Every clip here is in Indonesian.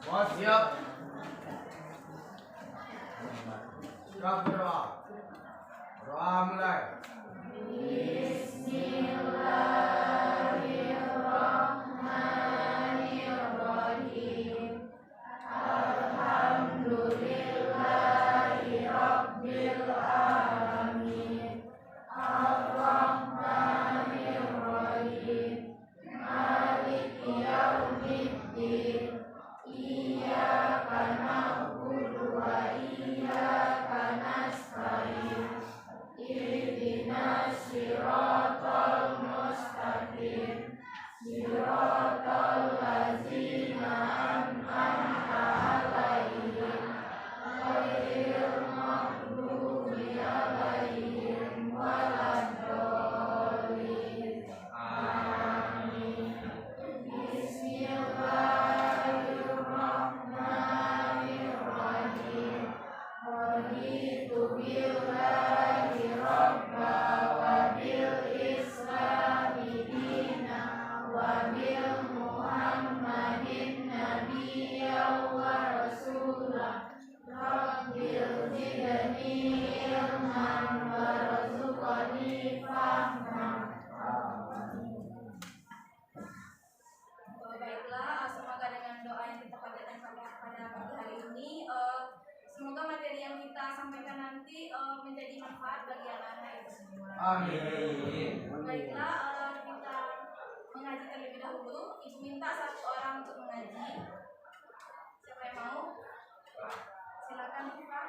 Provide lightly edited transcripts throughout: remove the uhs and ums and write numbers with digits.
Oh, siap. Sudah berdoa. Doa mulai. Bismillahirrahmanirrahim. Alhamdulillahirabbil alamin. Ar-Rahmanir-Rahim. Maliki yaumiddin. Iyyaka na'budu wa iyyaka nasta'in. Ihdinas siratal mustaqim. Siratal ladzina an'amta 'alaihim ghairil maghdubi 'alaihim waladdallin. Amin. Bismillahirrahmanirrahim. Raditu billahi rabba wa bil islami dina wa bil muhammadin nabiyya wa rasulah. Rabbil zidni ilman warzuqni fahman. Baiklah, semoga dengan doa yang kita panjatkan pada pagi hari ini, semoga materi yang kita sampaikan nanti menjadi manfaat bagi anak-anak itu semua. Amin. Baiklah, kita mengaji terlebih dahulu. Ibu minta satu orang untuk mengaji. Siapa yang mau? Silakan, Pak.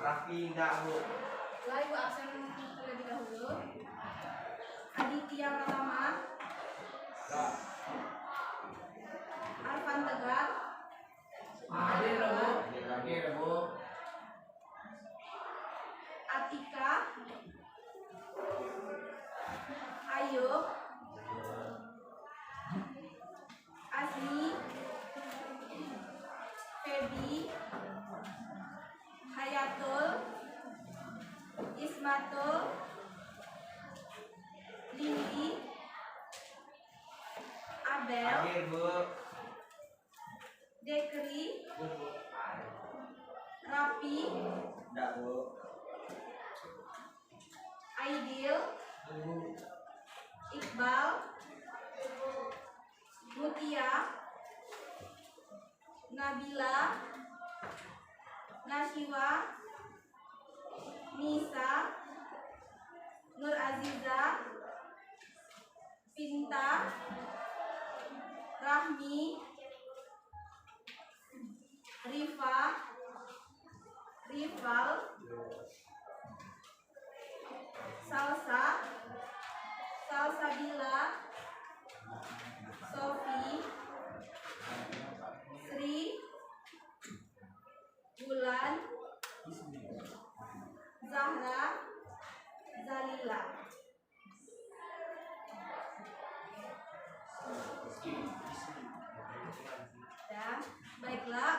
Raffi enggak, Bu. Baik, Bu, absen terlebih dahulu. yang pertama Arfan Tegar. Hadir, Bu. Atika, Ayub, Asmi, Feby, Hayatul, Ismatul, Lindi, Abel, Hadir, Bu. Dekri, Rapi, Enggak, Bu. Aidil, Iqbal, Mutia, Nabila, Nashiwa, Nisa, Nur Aziza, Pinta, Rahmi, Rifa, Rival, Salsa, Salsabila, Sofi, Sri, Bulan, Zahra, Zalila. Ya, baiklah.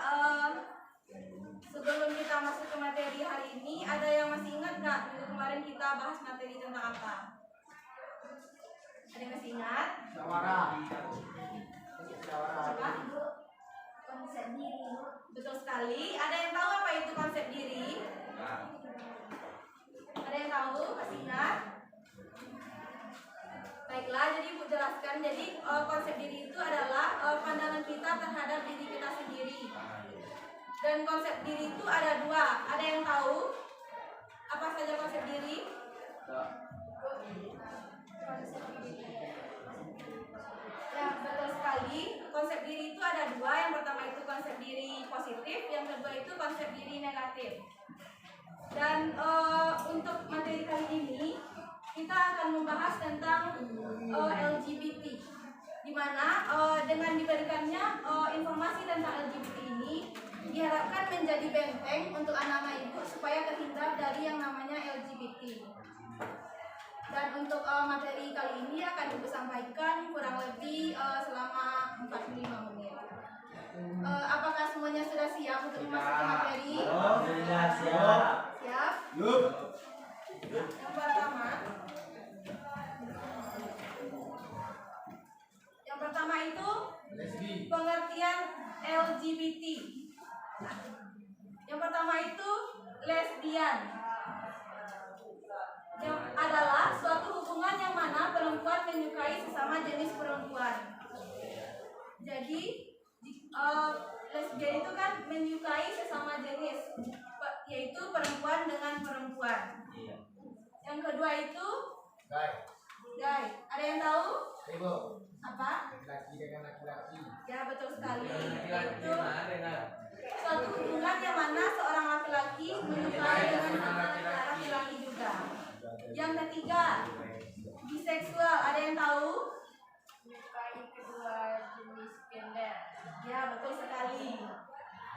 Sebelum kita masuk ke materi hari ini, ada yang masih ingat nggak minggu kemarin kita bahas materi tentang apa? Ada yang masih ingat? Coba. Konsep diri. Betul sekali. Ada yang tahu apa itu konsep diri? Ada yang tahu? Masih ingat? Baiklah, jadi Ibu jelaskan. Jadi konsep diri itu adalah pandangan kita terhadap diri kita sendiri. Dan konsep diri itu ada dua. Ada yang tahu apa saja konsep diri? Ya, betul sekali. Konsep diri itu ada dua. Yang pertama itu konsep diri positif, yang kedua itu konsep diri negatif. Dan untuk materi kali ini kita akan membahas tentang LGBT, di mana dengan diberikannya informasi tentang LGBT ini diharapkan menjadi benteng untuk anak-anak ibu supaya terhindar dari yang namanya LGBT. Dan untuk materi kali ini akan ibu sampaikan kurang lebih selama 45 menit. Apakah semuanya sudah siap untuk memasuki materi? Alhamdulillah, siap. Siap? Yup. Yang pertama itu pengertian LGBT. Yang pertama itu lesbian. Yang adalah suatu hubungan yang mana perempuan menyukai sesama jenis perempuan. Jadi lesbian itu kan menyukai sesama jenis, yaitu perempuan dengan perempuan. Yang kedua itu gay. Ada yang tahu? Apa? Laki-laki dengan laki-laki. Ya, betul sekali. Itu suatu hubungan yang mana seorang laki-laki menyukai dengan sama laki-laki juga. Yang ketiga, biseksual. Ada yang tahu? Menyukai kedua jenis gender. Ya, betul sekali.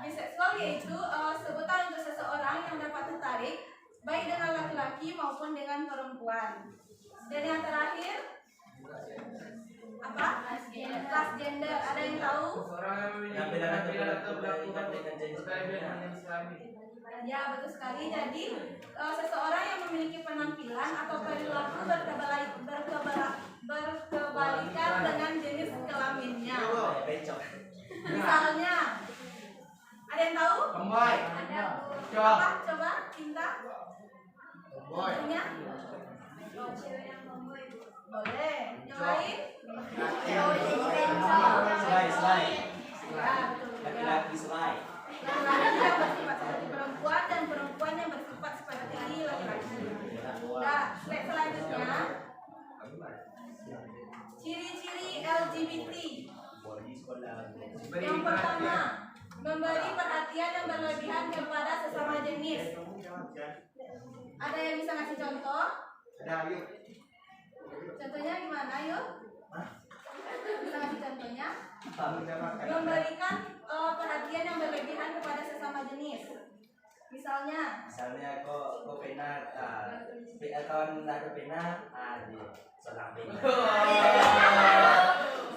Biseksual yaitu sebutan untuk seseorang yang dapat tertarik baik dengan laki-laki maupun dengan perempuan. Dan yang terakhir apa? Transgender. Ada yang tahu? Yang beda atau melakukan dengan jenis kelamin. Ya, betul sekali. Jadi seseorang yang memiliki penampilan atau perilaku berkebalikan dengan jenis kelaminnya. Misalnya, ada yang tahu? Tomboy. Ada. Apa? Coba, Cinta. Contohnya? Boleh. Yang lain? Slide. Ya, betul juga. Laki-laki slide. Laki-laki yang bersifat seperti perempuan dan perempuan yang bersifat seperti laki-laki. Nah, slide selanjutnya, ciri-ciri LGBT. Yang pertama, memberi perhatian yang berlebihan kepada sesama jenis. Ada yang bisa ngasih contoh? Ada, yuk. Contohnya gimana, yuk? Bisa ngasih contohnya? Memberikan perhatian yang berlebihan kepada sesama jenis. Misalnya kok pena kawan ada pena di selang pena.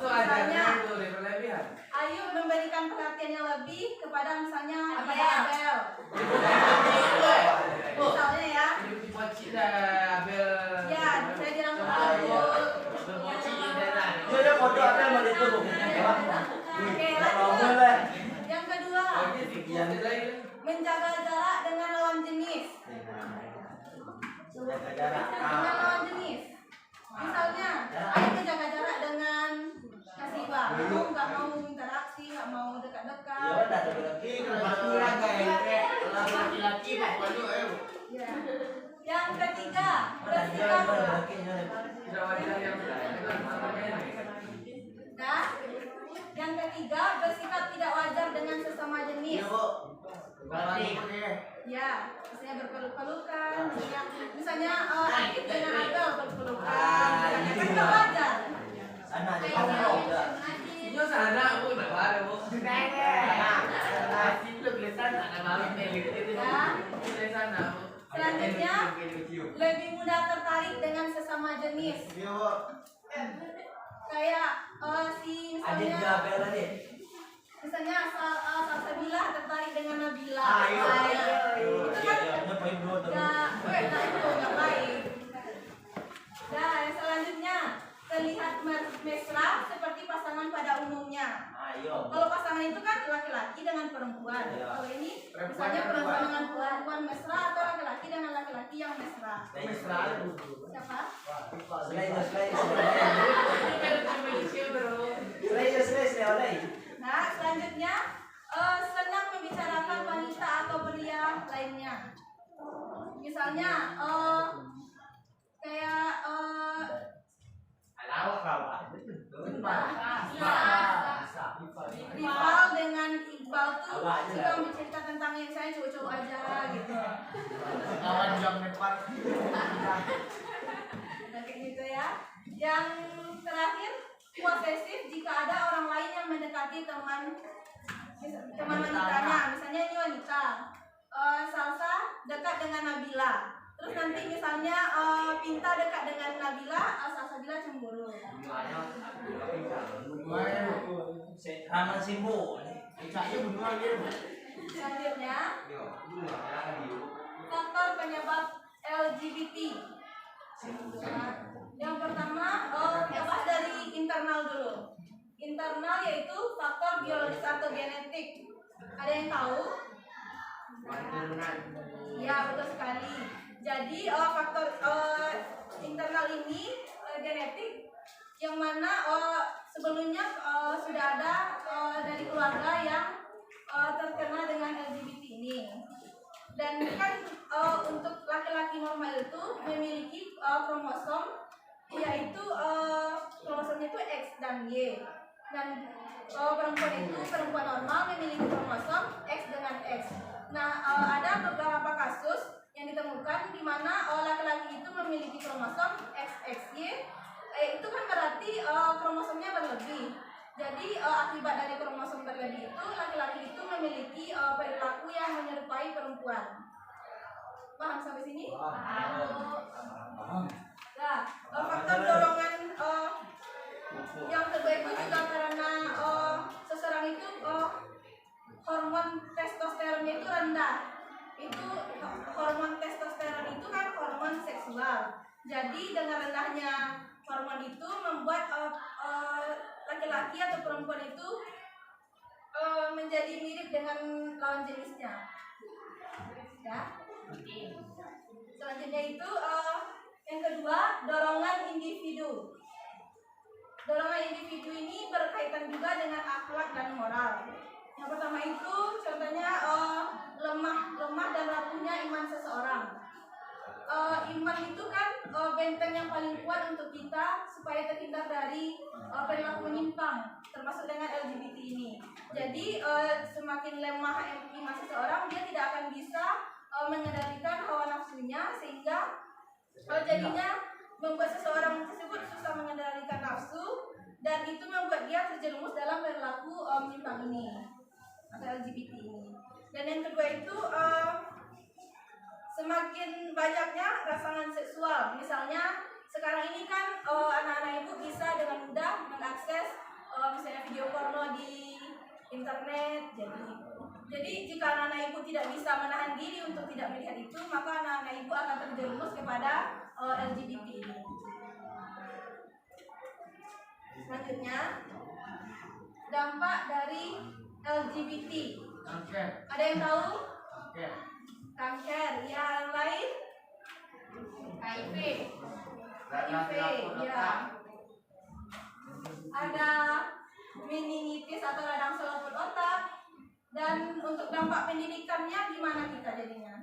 Misalnya Ayu memberikan perhatian yang lebih kepada misalnya Abel. Misalnya ya. Ya, saya dirangkul rambut. Dia foto apa mau itu? Oke, lanjut. Yang kedua, menjaga jarak dengan lawan jenis. Jaga jarak. Dengan lawan jenis. Misalnya, Ayu menjaga jarak dengan Kasiba. Kamu nggak mau interaksi, nggak mau dekat-dekat. Iya, udah ada laki-laki Ya. Yang ketiga, bersikap. Nah, yang ketiga, bersikap tidak wajar dengan sesama jenis. Ya, misalnya berpeluk-pelukan, misalnya Akif dengan Abel berpelukan, misalnya kan nggak wajar. Anak Kayak kamu gitu. udah. Itu sana bu, nggak ada bu. Selanjutnya, lebih mudah tertarik dengan sesama jenis. Kayak Adik misalnya Bella nih. Salsabila tertarik dengan Nabila. Itu kan poin dua tuh. nggak baik. Nah, yang selanjutnya terlihat mesra seperti pasangan pada umumnya. Ayo. Kalau pasangan itu kan laki-laki dengan perempuan. Iya. Kalau ini misalnya perempuan dengan perempuan mesra atau laki-laki dengan laki-laki yang mesra. Siapa? Nah, selanjutnya senang membicarakan wanita atau pria lainnya. Misalnya kayak Rival dengan Iqbal tuh suka bercerita tentang yang saya cowok-cowok aja gitu. Nah, kayak gitu ya. Yang terakhir, posesif jika ada orang lain yang mendekati teman wanitanya. Misalnya ini wanita, Salsa dekat dengan Nabila. Terus nanti misalnya Pinta dekat dengan Nabila, Salsa bilang cemburu. Raman Simbo. Selanjutnya, faktor penyebab LGBT. Yang pertama, dari internal dulu. Internal yaitu faktor biologis atau genetik. Ada yang tahu? Ya, betul sekali. Jadi faktor internal ini genetik yang mana sebelumnya sudah ada dari keluarga yang terkena dengan LGBT ini. Dan kan untuk laki-laki normal itu memiliki kromosom, yaitu kromosomnya itu X dan Y. Dan perempuan normal memiliki kromosom X dengan X. Nah, ada beberapa kasus yang ditemukan di mana laki-laki itu memiliki kromosom XXY. Itu kan berarti kromosomnya berlebih. Jadi akibat dari kromosom berlebih itu laki-laki itu memiliki perilaku yang menyerupai perempuan. Paham sampai sini? Paham. Nah, faktor dorongan yang kedua itu juga karena seseorang itu hormon testosteronnya itu rendah. Itu hormon testosteron itu kan hormon seksual. Jadi dengan rendahnya hormon itu membuat laki-laki atau perempuan itu menjadi mirip dengan lawan jenisnya. Ya. Selanjutnya itu yang kedua, dorongan individu. Dorongan individu ini berkaitan juga dengan akhlak dan moral. Yang pertama itu contohnya lemah dan rapuhnya iman seseorang. Iman itu kan benteng yang paling kuat untuk kita supaya terhindar dari perilaku menyimpang, termasuk dengan LGBT ini. Jadi semakin lemah iman seseorang, dia tidak akan bisa mengendalikan hawa nafsunya, sehingga jadinya membuat seseorang tersebut susah mengendalikan nafsu, dan itu membuat dia terjerumus dalam perilaku menyimpang ini atau LGBT ini. Dan yang kedua itu semakin banyaknya rangsangan seksual. Misalnya sekarang ini kan anak-anak ibu bisa dengan mudah mengakses misalnya video porno di internet. Jadi jika anak-anak ibu tidak bisa menahan diri untuk tidak melihat itu, maka anak-anak ibu akan terjerumus kepada LGBT ini. Selanjutnya, dampak dari LGBT. Ada yang tahu? Kanker. Ya, yang lain? HIV. Ya. Ada meningitis atau radang selaput otak. Dan untuk dampak pendidikannya gimana kita jadinya?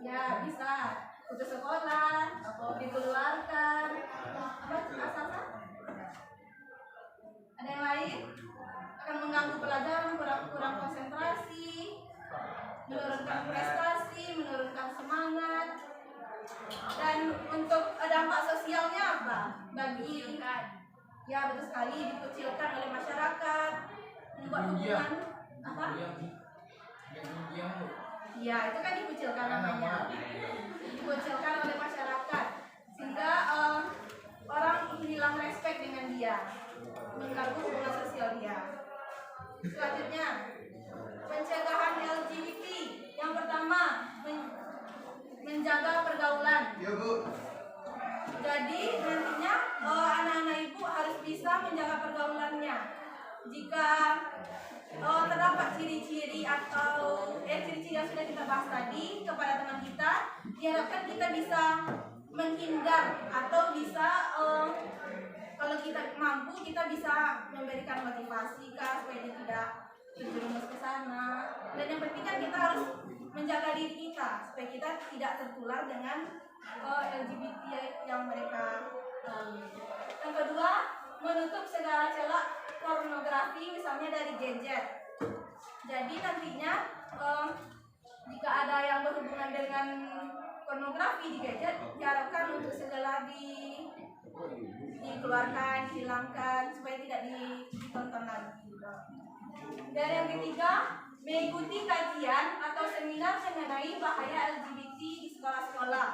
Ya, bisa putus sekolah, dikeluarkan. Apa? Ada yang lain? Akan mengganggu pelajaran, kurang konsentrasi, menurunkan prestasi, menurunkan semangat. Dan untuk dampak sosialnya apa? Ya, betul sekali, dikucilkan oleh masyarakat, membuat hubungan apa? Ya, itu kan dikucilkan namanya. Dikucilkan oleh masyarakat sehingga orang hilang respect dengan dia, mengganggu hubungan sosial dia. Selanjutnya, pencegahan LGBT. Yang pertama, menjaga pergaulan. Jadi nantinya anak-anak ibu harus bisa menjaga pergaulannya. Jika terdapat ciri-ciri atau ciri-ciri yang sudah kita bahas tadi kepada teman kita, diharapkan kita bisa menghindar atau bisa kalau kita mampu kita bisa memberikan motivasi supaya dia tidak terjerumus ke sana. Dan yang penting kan kita harus menjaga diri kita supaya kita tidak tertular dengan LGBT yang mereka lalui. Yang kedua, menutup segala celah pornografi misalnya dari gadget. Jadi nantinya jika ada yang berhubungan dengan pornografi di gadget, diharapkan untuk segera dikeluarkan, dihilangkan supaya tidak ditonton lagi. Dan yang ketiga, mengikuti kajian atau seminar mengenai bahaya LGBT di sekolah-sekolah.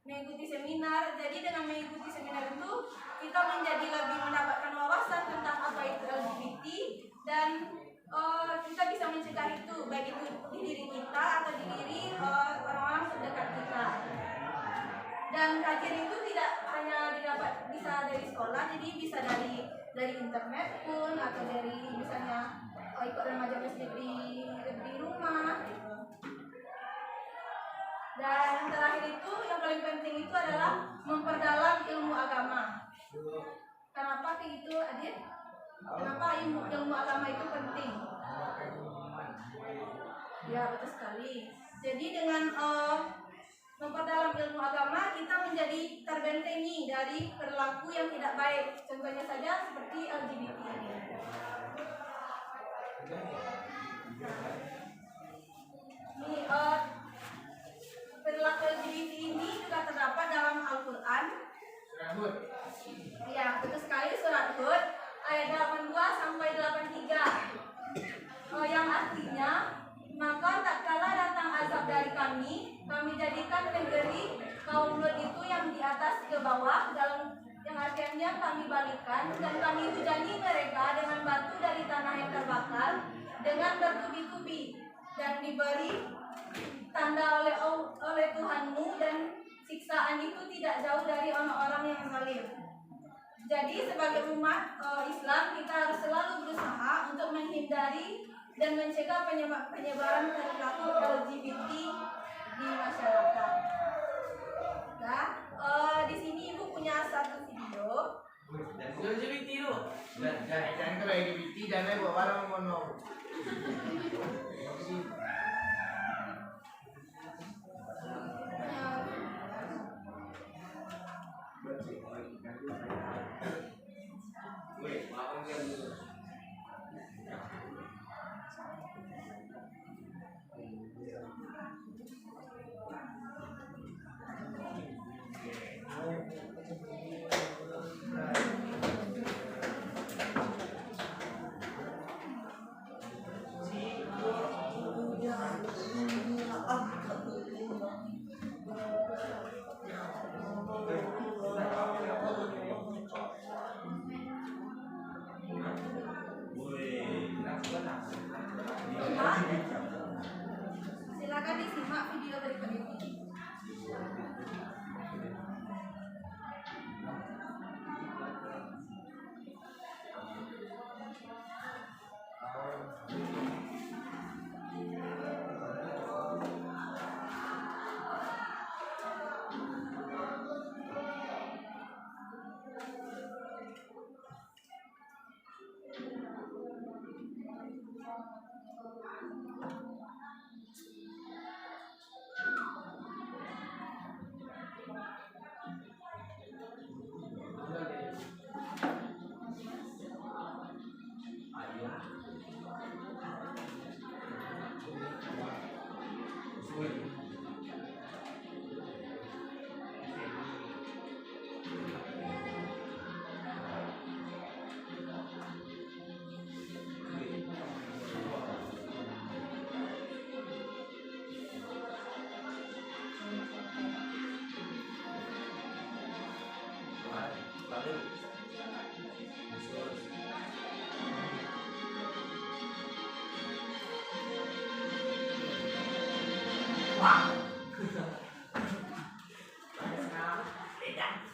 Mengikuti seminar, jadi dengan mengikuti seminar itu kita menjadi lebih mendapatkan wawasan tentang apa itu LGBT dan kita bisa mencegah itu, baik itu di diri kita atau di diri orang-orang terdekat kita. Dan kajian itu tidak hanya didapat bisa dari sekolah, jadi bisa dari internet pun atau dari misalnya ikut remaja masjid di rumah gitu. Dan yang terakhir itu yang paling penting itu adalah memperdalam ilmu agama. Kenapa kayak gitu, Adit? Kenapa ilmu agama itu penting? Ya, betul sekali. Jadi dengan memperdalam ilmu agama, kita menjadi terbentengi dari perilaku yang tidak baik. Contohnya saja seperti LGBT ini. Ini perilaku LGBT ini juga terdapat dalam Al-Quran. Ya, betul sekali, surat Hud ayat 82 sampai 83. Yang artinya, maka tak kala datang azab dari kami jadikan negeri kaum Lut itu yang di atas ke bawah, dalam yang artinya kami balikkan dan kami hujani mereka dengan batu dari tanah yang terbakar dengan bertubi-tubi dan diberi tanda oleh Tuhanmu, dan siksaan itu tidak jauh dari orang-orang yang zalim. Jadi sebagai umat Islam kita harus selalu berusaha untuk menghindari dan mencegah penyebaran perilaku LGBT di masyarakat. Nah, di sini Ibu punya satu video. LGBT lu. Jangan kalau LGBT jangan bawa barang mono. Baru. Wah. Beda.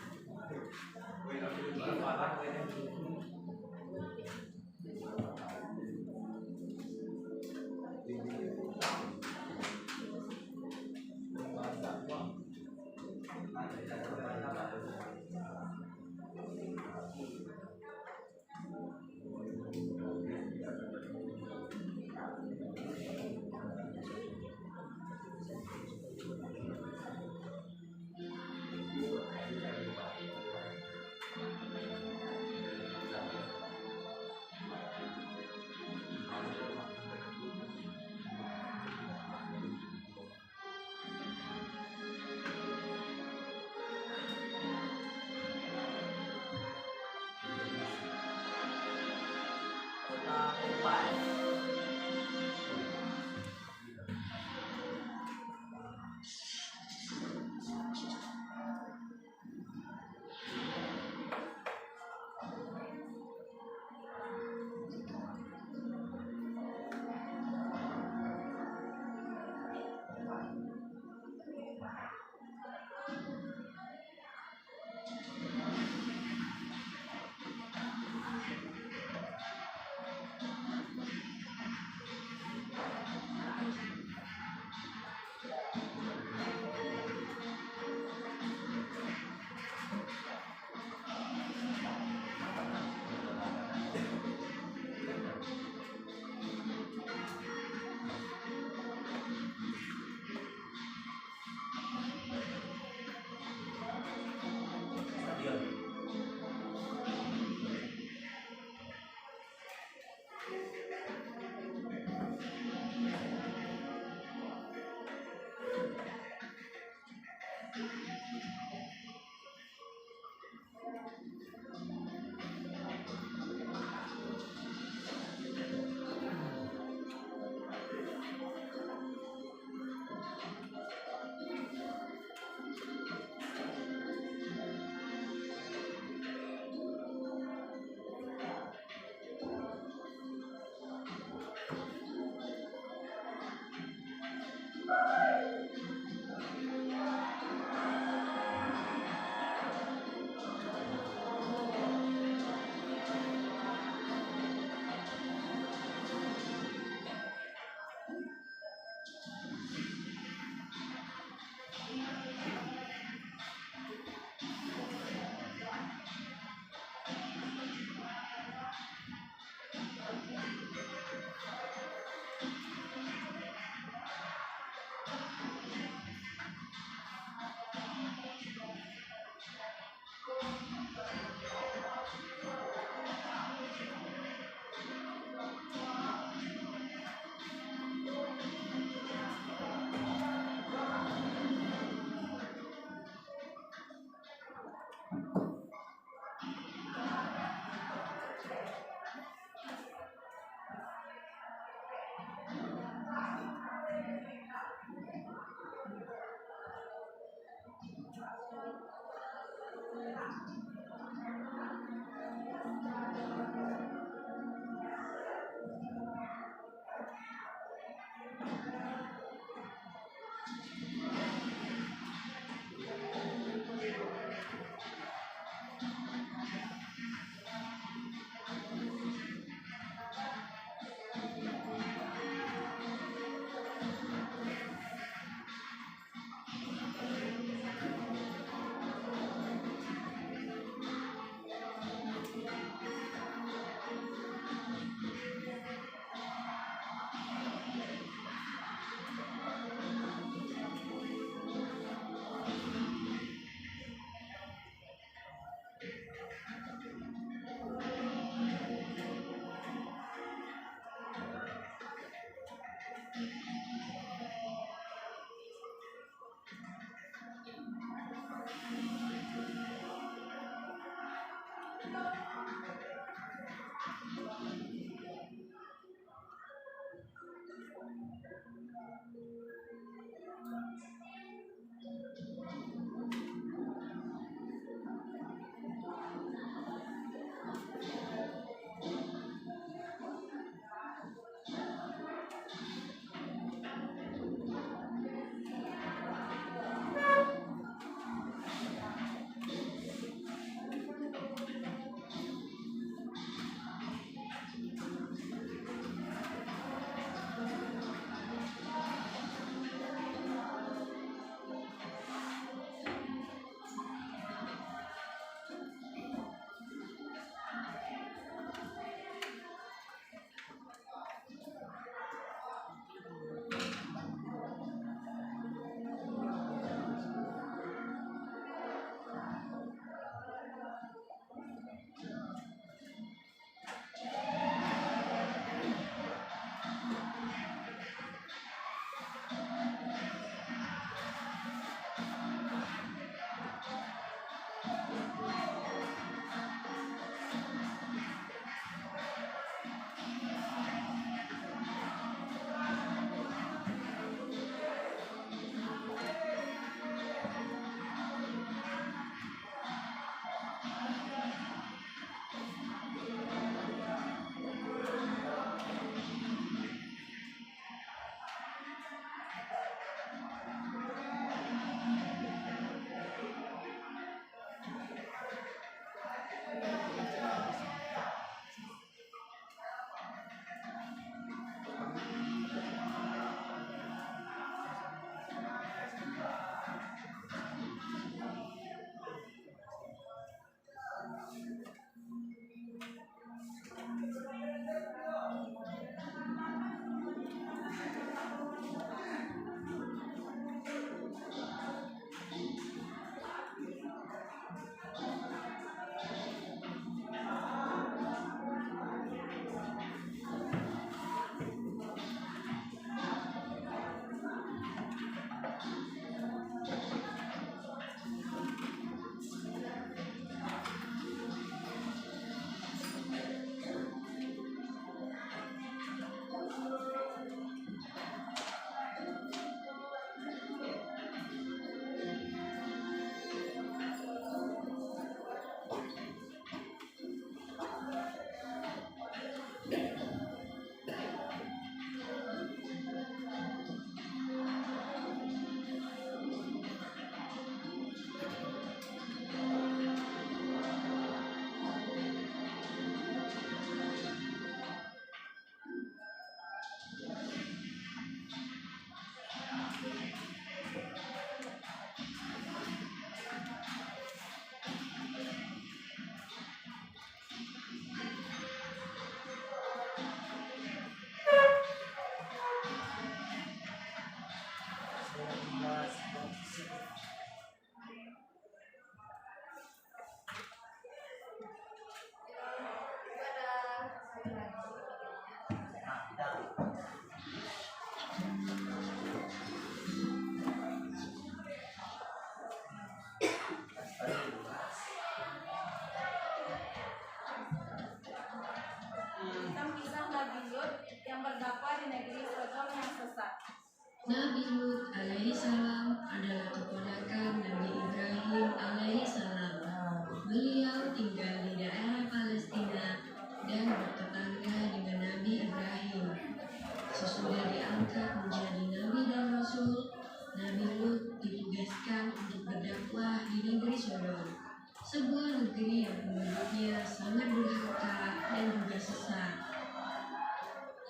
negeri Sodom, sebuah negeri yang penduduknya sangat durhaka dan juga sesat.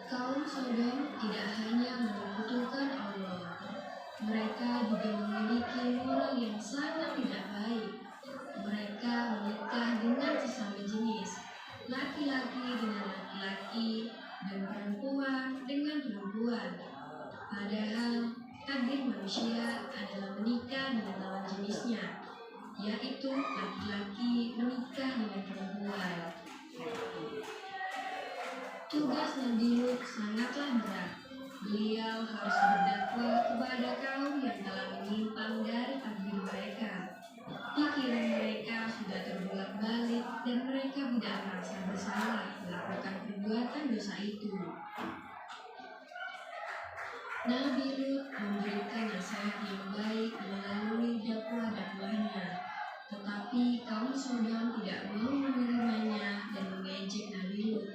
Kaum Sodom tidak hanya menyekutukan Allah, mereka juga memiliki moral yang sangat tidak baik. Mereka menikah dengan sesama jenis, laki-laki dengan laki-laki, dan perempuan dengan perempuan. Padahal takdir manusia adalah menikah dengan lawan jenisnya, yaitu laki-laki menikah dengan perempuan. Tugas Nabi Lut sangatlah berat. Beliau harus berdakwah kepada kaum yang telah menyimpang dari takdir mereka. Pikiran mereka sudah terbolak-balik dan mereka tidak merasa bersalah melakukan perbuatan dosa itu. Nabi Lut memberikan nasihat yang baik melalui dakwah-dakwahnya, tetapi kaum Sodom tidak mau menerimanya dan mengejek Nabi Lut.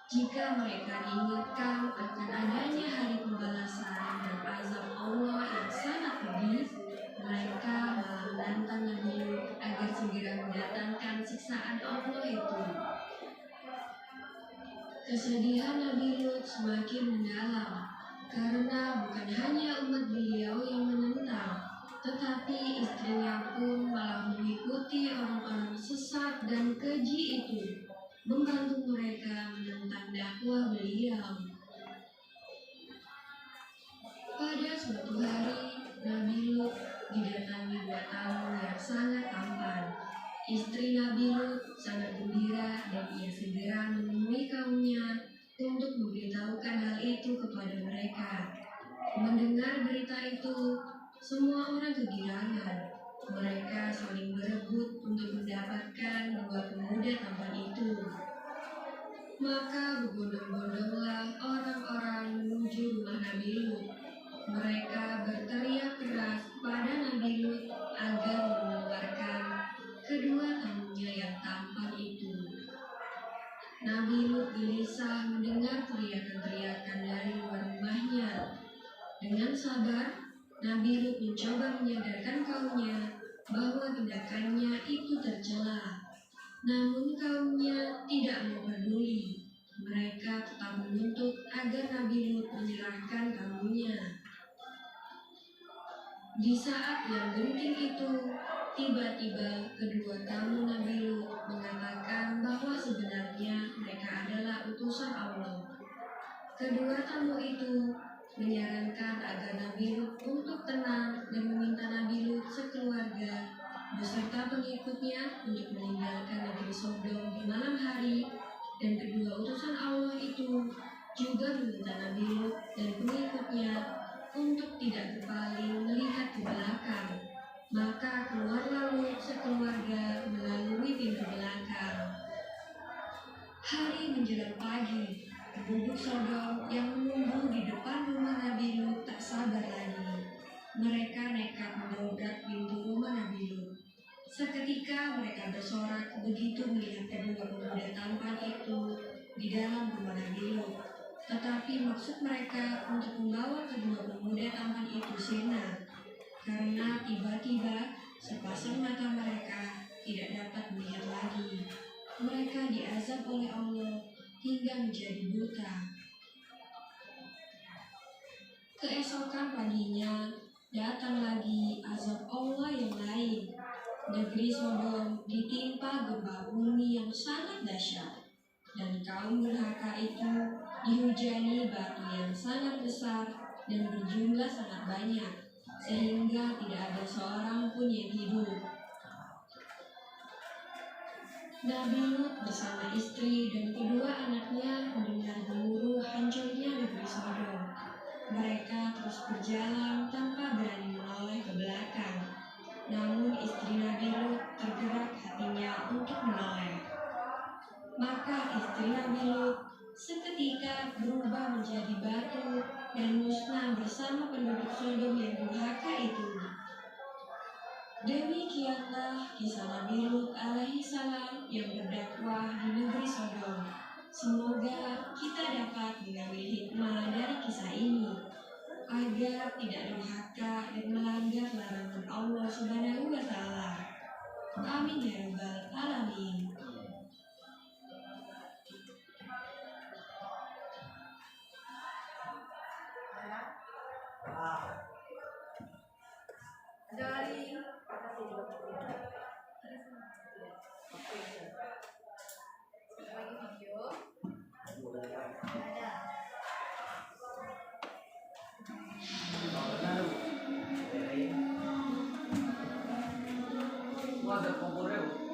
Jika mereka diingatkan akan adanya hari pembalasan dan azab Allah yang sangat pedih, mereka malah menantang Nabi Lut agar segera mendatangkan siksaan Allah itu. Kesedihan Nabi Lut semakin mendalam, karena bukan hanya umat beliau yang menentang, tetapi istrinya pun malah mengikuti orang-orang sesat dan keji itu, membantu mereka menentang dakwah beliau. Pada suatu hari, Nabi Lut didatangi dua tamu yang sangat tampan. Istri Nabi Lut sangat gembira dan ia segera menemui kaumnya untuk memberitahukan hal itu kepada mereka. Mendengar berita itu, semua orang kegirangan. Mereka saling berebut untuk mendapatkan dua pemuda tampan itu. Maka berbondong-bondonglah orang-orang menuju rumah Nabi Lut. Mereka berteriak keras pada Nabi Lut agar mengeluarkan kedua tamunya yang tampan itu. Nabi Lut gelisah mendengar teriakan-teriakan dari luar rumahnya. Dengan sabar, Nabi Lut mencoba menyadarkan kaumnya bahwa tindakannya itu tercela. Namun kaumnya tidak mau peduli. Mereka tetap menuntut agar Nabi Lut menyerahkan tamunya. Di saat yang genting itu, tiba-tiba kedua tamu Nabi Lut mengatakan bahwa sebenarnya mereka adalah utusan Allah. Kedua tamu itu menyarankan agar Nabi Lut untuk tenang dan meminta Nabi Lut sekeluarga beserta pengikutnya untuk meninggalkan negeri Sodom di malam hari, dan kedua utusan Allah itu juga meminta Nabi Lut dan pengikutnya untuk tidak berpaling melihat ke belakang. Maka keluarlah Lut sekeluarga melalui pintu belakang. Hari menjelang pagi, penduduk Sodom yang menunggu di depan rumah Nabi Lut tak sabar lagi. Mereka nekat mendobrak pintu rumah Nabi Lut. Seketika mereka bersorak begitu melihat kedua pemuda tampan itu di dalam rumah Nabi Lut. Tetapi maksud mereka untuk membawa kedua pemuda tampan itu sirna, karena tiba-tiba sepasang mata mereka tidak dapat melihat lagi. Mereka diazab oleh Allah hingga menjadi buta. Keesokan paginya datang lagi azab Allah yang lain. Negeri Sodom ditimpa gempa bumi yang sangat dahsyat, dan kaum durhaka itu dihujani batu yang sangat besar dan berjumlah sangat banyak, sehingga tidak ada seorang pun yang hidup. Nabi Lut bersama istri dan kedua anaknya mendengar gemuruh hancurnya negeri Sodom. Mereka terus berjalan tanpa berani menoleh ke belakang. Namun istri Nabi Lut tergerak hatinya untuk menoleh. Maka istri Nabi Lut seketika berubah menjadi batu dan musnah bersama penduduk Sodom yang durhaka itu. Demikianlah kisah Nabi Lut alaihi salam yang berdakwah di negeri Sodom. Semoga kita dapat mengambil hikmah dari kisah ini agar tidak durhaka dan melanggar larangan Allah Subhanahu wa Ta'ala. Amin ya rabbal alamin. Dari lagi video. Ada. Wah, ada kompornya.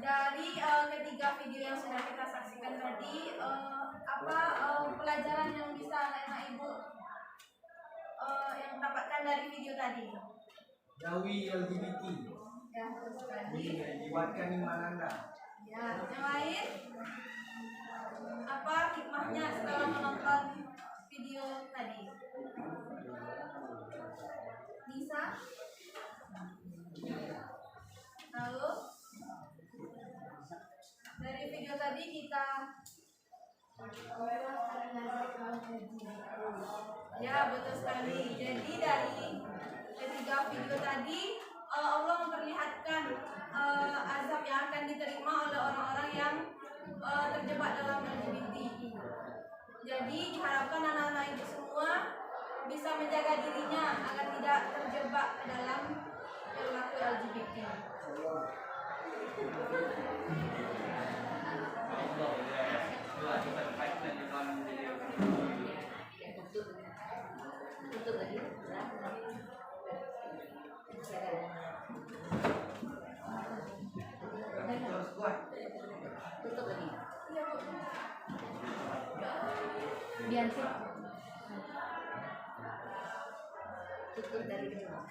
Dari ketiga video yang sudah kita saksikan tadi, pelajaran yang bisa anak ibu yang dapatkan dari video tadi? Jauhi LGBT. Ya, betul sekali. Buatkan iman Anda. Ya, yang lain? Apa hikmahnya setelah menonton video tadi? Bisa? Lalu dari video tadi kita ya betul sekali. Jadi dari ketiga video tadi Allah memperlihatkan azab yang akan diterima oleh orang-orang yang terjebak dalam LGBT. Jadi diharapkan anak-anak ibu semua bisa menjaga dirinya agar tidak terjebak ke dalam perilaku LGBT. Terus kuat. Iya, Bu. Biar sih. Tutup dari depan.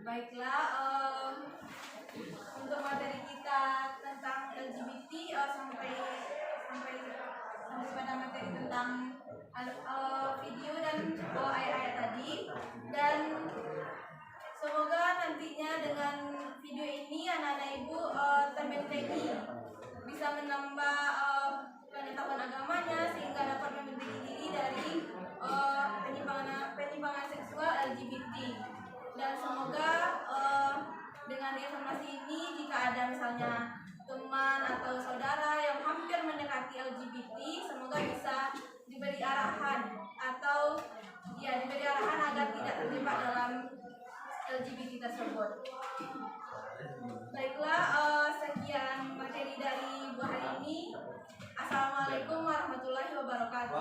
Baiklah, untuk materi kita tentang LGBT sampai pada materi tentang video dan ayat-ayat tadi, dan semoga nantinya dengan video ini anak-anak ibu terbentengi, bisa menambah pengetahuan agamanya sehingga dapat membentengi diri dari penyimpangan seksual LGBT. Dan semoga dengan informasi ini, jika ada misalnya teman atau saudara yang hampir mendekati LGBT, semoga bisa diberi arahan atau diberi arahan agar tidak terjebak dalam LGBT tersebut. Baiklah, sekian materi dari Bu hari ini. Assalamualaikum warahmatullahi wabarakatuh.